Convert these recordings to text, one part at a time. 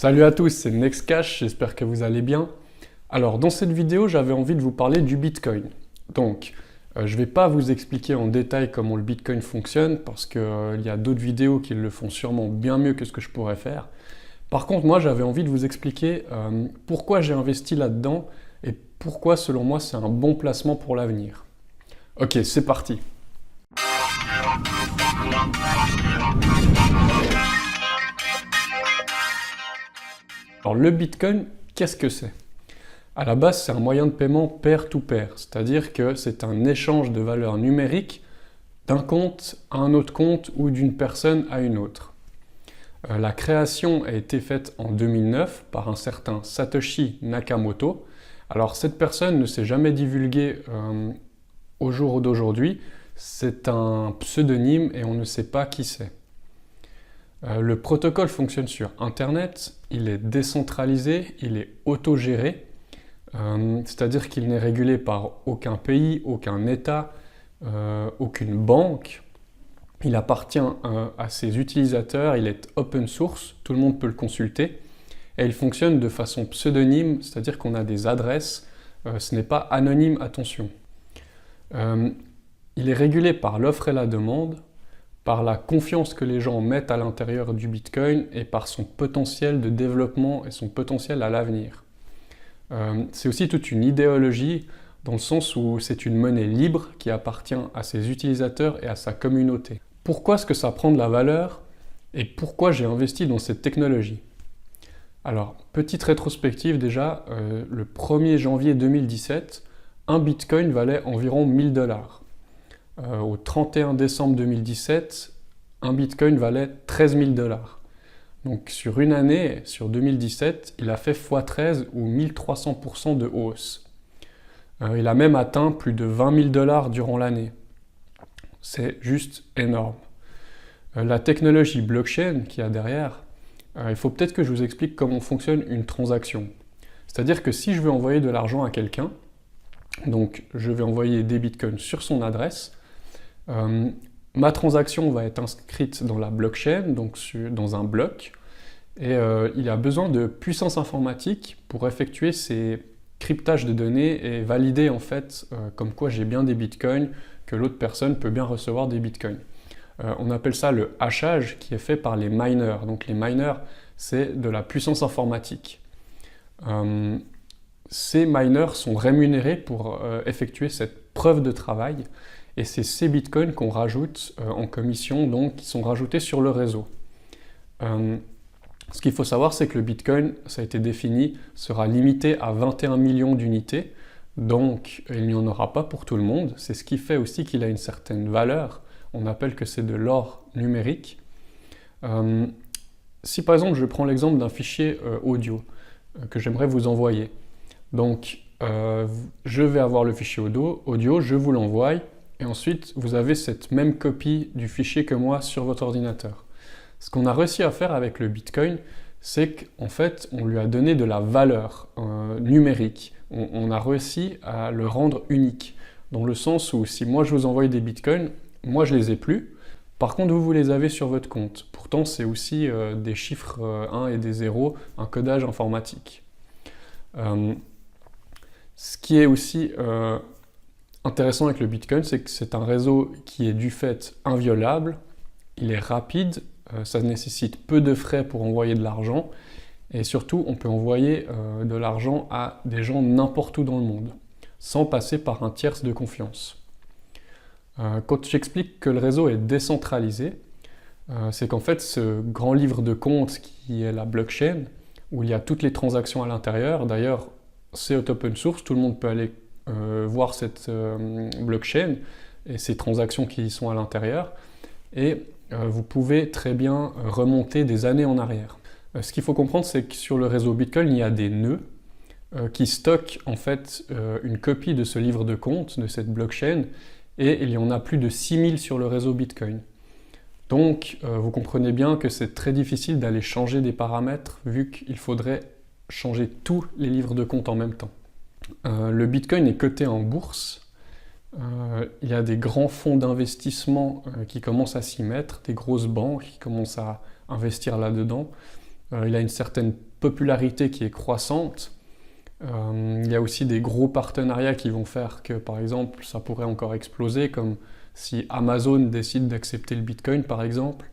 Salut à tous, c'est Nextcash, j'espère que vous allez bien. Alors dans cette vidéo, j'avais envie de vous parler du Bitcoin. Donc, je ne vais pas vous expliquer en détail comment le Bitcoin fonctionne, parce qu'il y a d'autres vidéos qui le font sûrement bien mieux que ce que je pourrais faire. Par contre, moi j'avais envie de vous expliquer pourquoi j'ai investi là-dedans, et pourquoi selon moi c'est un bon placement pour l'avenir. Ok, c'est parti. Alors le Bitcoin, qu'est-ce que c'est? À la base, c'est un moyen de paiement pair-to-pair, c'est-à-dire que c'est un échange de valeurs numériques d'un compte à un autre compte ou d'une personne à une autre. La création a été faite en 2009 par un certain Satoshi Nakamoto. Alors cette personne ne s'est jamais divulguée au jour d'aujourd'hui, c'est un pseudonyme et on ne sait pas qui c'est. Le protocole fonctionne sur Internet, il est décentralisé, il est autogéré, c'est-à-dire qu'il n'est régulé par aucun pays, aucun État, aucune banque. Il appartient à ses utilisateurs, il est open source, tout le monde peut le consulter, et il fonctionne de façon pseudonyme, c'est-à-dire qu'on a des adresses, ce n'est pas anonyme, attention. Il est régulé par l'offre et la demande, par la confiance que les gens mettent à l'intérieur du Bitcoin et par son potentiel de développement et son potentiel à l'avenir. C'est aussi toute une idéologie dans le sens où c'est une monnaie libre qui appartient à ses utilisateurs et à sa communauté. Pourquoi est-ce que ça prend de la valeur et pourquoi j'ai investi dans cette technologie? Alors, petite rétrospective déjà, le 1er janvier 2017, un Bitcoin valait environ 1000 $. Au 31 décembre 2017, un Bitcoin valait 13 000 $. Donc sur une année, sur 2017, il a fait x13 ou 1300% de hausse. Il a même atteint plus de 20 000 $ durant l'année. C'est juste énorme. La technologie blockchain qu'il y a derrière, il faut peut-être que je vous explique comment fonctionne une transaction. C'est-à-dire que si je veux envoyer de l'argent à quelqu'un, donc je vais envoyer des bitcoins sur son adresse, ma transaction va être inscrite dans la blockchain, donc dans un bloc, et il a besoin de puissance informatique pour effectuer ces cryptages de données et valider en fait comme quoi j'ai bien des bitcoins, que l'autre personne peut bien recevoir des bitcoins. On appelle ça le hachage qui est fait par les miners. Donc les miners, c'est de la puissance informatique. Ces miners sont rémunérés pour effectuer cette preuve de travail et c'est ces bitcoins qu'on rajoute en commission, donc qui sont rajoutés sur le réseau. Ce qu'il faut savoir, c'est que le bitcoin, ça a été défini, sera limité à 21 millions d'unités, donc il n'y en aura pas pour tout le monde. C'est ce qui fait aussi qu'il a une certaine valeur. On appelle que c'est de l'or numérique. Si par exemple je prends l'exemple d'un fichier audio que j'aimerais vous envoyer, donc je vais avoir le fichier audio, je vous l'envoie, et ensuite vous avez cette même copie du fichier que moi sur votre ordinateur. Ce qu'on a réussi à faire avec le Bitcoin, c'est qu'en fait on lui a donné de la valeur numérique. On a réussi à le rendre unique, dans le sens où si moi je vous envoie des Bitcoins, moi je les ai plus, par contre vous les avez sur votre compte. Pourtant c'est aussi des chiffres 1 et des 0, un codage informatique. Ce qui est aussi intéressant avec le Bitcoin, c'est que c'est un réseau qui est du fait inviolable, il est rapide, ça nécessite peu de frais pour envoyer de l'argent, et surtout on peut envoyer de l'argent à des gens n'importe où dans le monde, sans passer par un tiers de confiance. Quand j'explique que le réseau est décentralisé, c'est qu'en fait ce grand livre de compte qui est la blockchain, où il y a toutes les transactions à l'intérieur, d'ailleurs c'est open source, tout le monde peut aller voir cette blockchain et ces transactions qui y sont à l'intérieur, et vous pouvez très bien remonter des années en arrière. Ce qu'il faut comprendre, c'est que sur le réseau Bitcoin, il y a des nœuds qui stockent en fait une copie de ce livre de compte, de cette blockchain, et il y en a plus de 6000 sur le réseau Bitcoin. Donc vous comprenez bien que c'est très difficile d'aller changer des paramètres vu qu'il faudrait changer tous les livres de compte en même temps. Le Bitcoin est coté en bourse. Il y a des grands fonds d'investissement qui commencent à s'y mettre, des grosses banques qui commencent à investir là-dedans. il a une certaine popularité qui est croissante. Il y a aussi des gros partenariats qui vont faire que, par exemple, ça pourrait encore exploser, comme si Amazon décide d'accepter le Bitcoin, par exemple.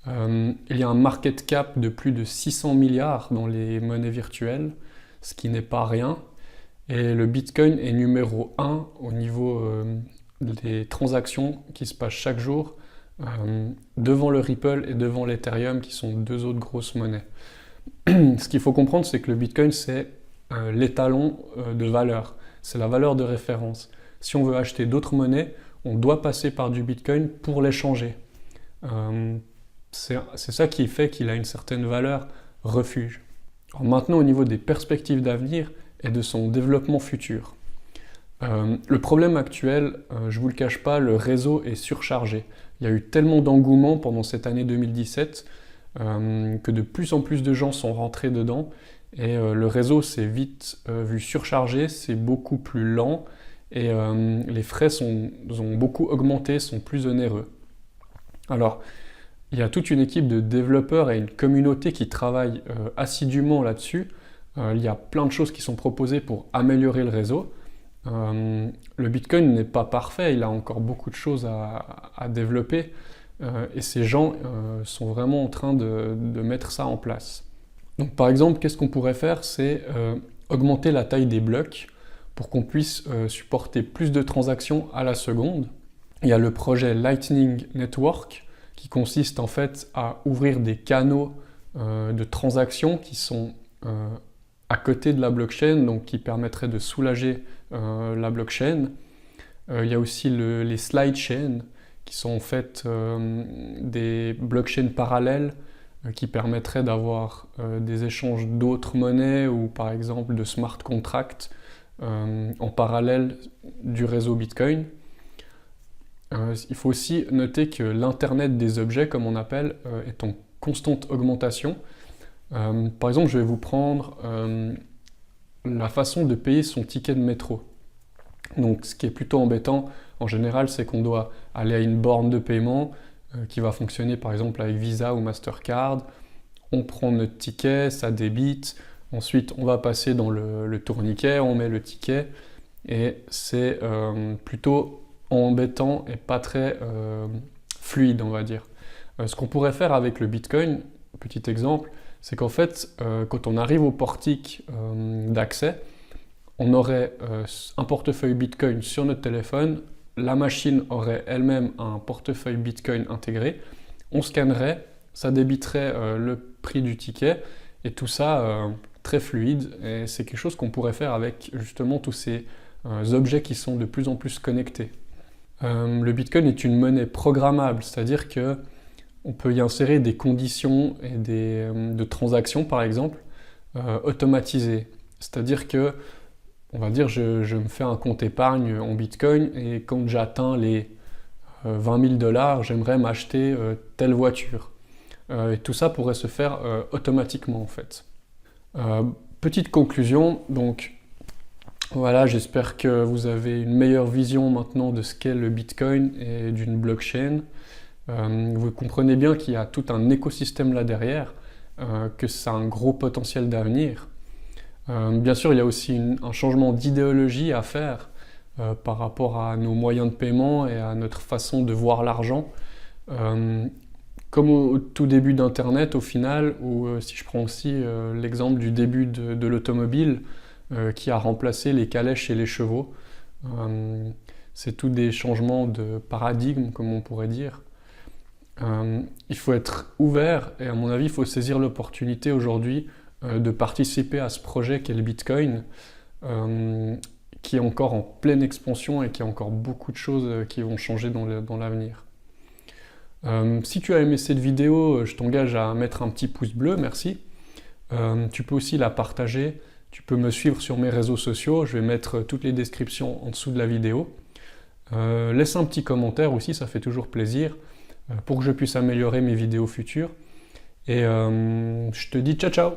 Il y a un market cap de plus de 600 milliards dans les monnaies virtuelles, ce qui n'est pas rien. Et le Bitcoin est numéro 1 au niveau des transactions qui se passent chaque jour, devant le Ripple et devant l'Ethereum, qui sont deux autres grosses monnaies. Ce qu'il faut comprendre, c'est que le Bitcoin, c'est l'étalon de valeur. C'est la valeur de référence. Si on veut acheter d'autres monnaies, on doit passer par du Bitcoin pour l'échanger. C'est ça qui fait qu'il a une certaine valeur refuge. Alors maintenant, au niveau des perspectives d'avenir et de son développement futur. Le problème actuel, je ne vous le cache pas, le réseau est surchargé. Il y a eu tellement d'engouement pendant cette année 2017 que de plus en plus de gens sont rentrés dedans et le réseau s'est vite vu surchargé, c'est beaucoup plus lent et les frais ont beaucoup augmenté, sont plus onéreux. Alors, il y a toute une équipe de développeurs et une communauté qui travaille assidûment là-dessus. Il y a plein de choses qui sont proposées pour améliorer le réseau. Le Bitcoin n'est pas parfait, il a encore beaucoup de choses à développer et ces gens sont vraiment en train de mettre ça en place. Donc par exemple, qu'est-ce qu'on pourrait faire? C'est augmenter la taille des blocs pour qu'on puisse supporter plus de transactions à la seconde. Il y a le projet Lightning Network qui consiste en fait à ouvrir des canaux de transactions qui sont à côté de la blockchain, donc qui permettraient de soulager la blockchain. Il y a aussi les slide chains, qui sont en fait des blockchains parallèles qui permettraient d'avoir des échanges d'autres monnaies ou par exemple de smart contracts en parallèle du réseau Bitcoin. Il faut aussi noter que l'Internet des objets, comme on appelle, est en constante augmentation. Par exemple, je vais vous prendre la façon de payer son ticket de métro. Donc, ce qui est plutôt embêtant, en général, c'est qu'on doit aller à une borne de paiement qui va fonctionner par exemple avec Visa ou Mastercard. On prend notre ticket, ça débite. Ensuite, on va passer dans le tourniquet, on met le ticket. Et c'est plutôt embêtant et pas très fluide, on va dire. Ce qu'on pourrait faire avec le Bitcoin, petit exemple, c'est qu'en fait, quand on arrive au portique d'accès, on aurait un portefeuille Bitcoin sur notre téléphone, la machine aurait elle-même un portefeuille Bitcoin intégré, on scannerait, ça débiterait le prix du ticket, et tout ça très fluide, et c'est quelque chose qu'on pourrait faire avec justement tous ces objets qui sont de plus en plus connectés. Le Bitcoin est une monnaie programmable, c'est-à-dire que on peut y insérer des conditions et de transactions, par exemple, automatisées. C'est-à-dire que, on va dire, je me fais un compte épargne en Bitcoin et quand j'atteins les 20 000 $, j'aimerais m'acheter telle voiture. Et tout ça pourrait se faire automatiquement, en fait. Petite conclusion, donc, voilà, j'espère que vous avez une meilleure vision maintenant de ce qu'est le Bitcoin et d'une blockchain. Vous comprenez bien qu'il y a tout un écosystème là derrière, que ça a un gros potentiel d'avenir. Bien sûr, il y a aussi un changement d'idéologie à faire par rapport à nos moyens de paiement et à notre façon de voir l'argent. Comme au tout début d'Internet, au final, ou si je prends aussi l'exemple du début de l'automobile, qui a remplacé les calèches et les chevaux. C'est tous des changements de paradigme, comme on pourrait dire. Il faut être ouvert et à mon avis, il faut saisir l'opportunité aujourd'hui de participer à ce projet qu'est le Bitcoin, qui est encore en pleine expansion et qui a encore beaucoup de choses qui vont changer dans l'avenir. Si tu as aimé cette vidéo, je t'engage à mettre un petit pouce bleu, merci. Tu peux aussi la partager, tu peux me suivre sur mes réseaux sociaux, je vais mettre toutes les descriptions en dessous de la vidéo. Laisse un petit commentaire aussi, ça fait toujours plaisir, pour que je puisse améliorer mes vidéos futures. Et je te dis ciao ciao!